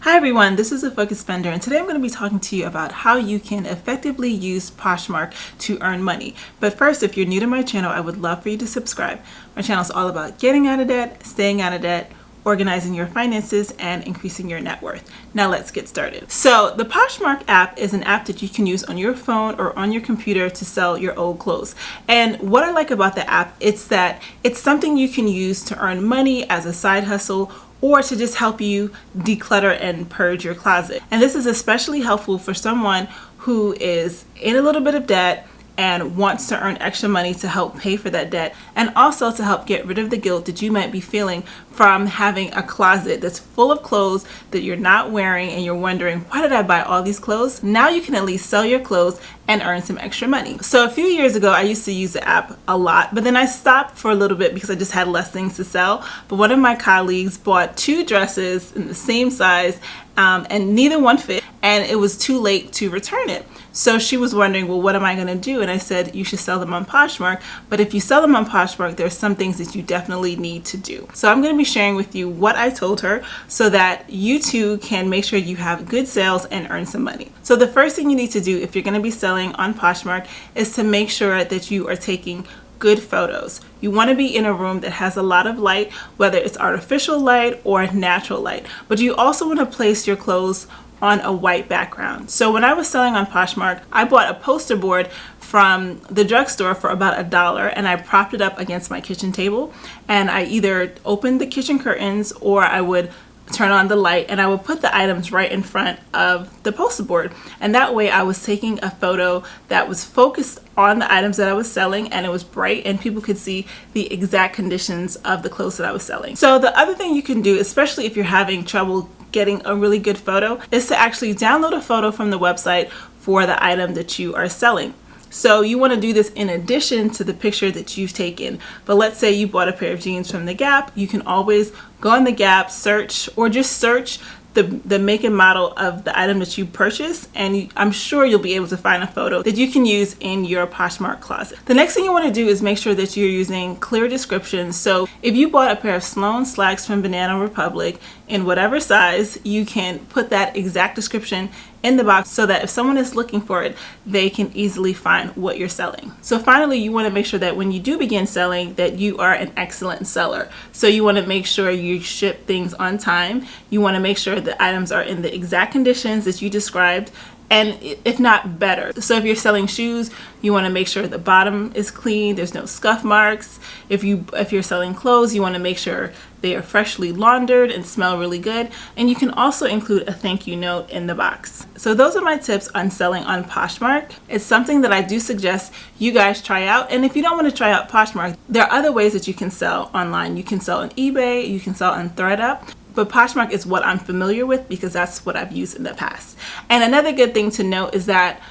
Hi everyone, this is a Focus Spender, and today I'm going to be talking to you about how you can effectively use Poshmark to earn money. But first, if you're new to my channel, I would love for you to subscribe. My channel is all about getting out of debt, staying out of debt, organizing your finances, and increasing your net worth. Now let's get started. So the Poshmark app is an app that you can use on your phone or on your computer to sell your old clothes. And what I like about the app, it's that it's something you can use to earn money as a side hustle or to just help you declutter and purge your closet. And this is especially helpful for someone who is in a little bit of debt and wants to earn extra money to help pay for that debt, and also to help get rid of the guilt that you might be feeling from having a closet that's full of clothes that you're not wearing and you're wondering, why did I buy all these clothes? Now you can at least sell your clothes and earn some extra money. So a few years ago, I used to use the app a lot, but then I stopped for a little bit because I just had less things to sell. But one of my colleagues bought 2 dresses in the same size, and neither one fit, and it was too late to return it. So she was wondering, well, what am I going to do? And I said, you should sell them on Poshmark. But if you sell them on Poshmark, there's some things that you definitely need to do. So I'm going to be sharing with you what I told her so that you too can make sure you have good sales and earn some money. So the first thing you need to do if you're going to be selling on Poshmark is to make sure that you are taking good photos. You want to be in a room that has a lot of light, whether it's artificial light or natural light. But you also want to place your clothes on a white background. So when I was selling on Poshmark, I bought a poster board from the drugstore for about $1, and I propped it up against my kitchen table, and I either opened the kitchen curtains or I would turn on the light and I would put the items right in front of the poster board. And that way I was taking a photo that was focused on the items that I was selling, and it was bright and people could see the exact conditions of the clothes that I was selling. So the other thing you can do, especially if you're having trouble getting a really good photo, is to actually download a photo from the website for the item that you are selling. So you want to do this in addition to the picture that you've taken. But let's say you bought a pair of jeans from the Gap. You can always go on the Gap, search, or just search the make and model of the item that you purchased, and I'm sure you'll be able to find a photo that you can use in your Poshmark closet. The next thing you want to do is make sure that you're using clear descriptions. So if you bought a pair of Sloan slacks from Banana Republic in whatever size, you can put that exact description in the box so that if someone is looking for it, they can easily find what you're selling. So finally, you want to make sure that when you do begin selling, that you are an excellent seller. So you want to make sure you ship things on time. You want to make sure the items are in the exact conditions that you described, and if not better. So if you're selling shoes, you want to make sure the bottom is clean, there's no scuff marks. If you're selling clothes, you want to make sure they are freshly laundered and smell really good. And you can also include a thank you note in the box. So those are my tips on selling on Poshmark. It's something that I do suggest you guys try out. And if you don't want to try out Poshmark, there are other ways that you can sell online. You can sell on eBay, you can sell on ThredUp. But Poshmark is what I'm familiar with because that's what I've used in the past. And another good thing to note is that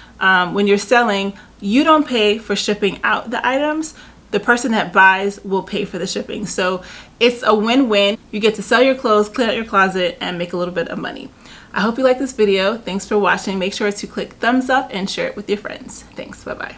when you're selling, you don't pay for shipping out the items. The person that buys will pay for the shipping. So it's a win-win. You get to sell your clothes, clean out your closet, and make a little bit of money. I hope you like this video. Thanks for watching. Make sure to click thumbs up and share it with your friends. Thanks. Bye-bye.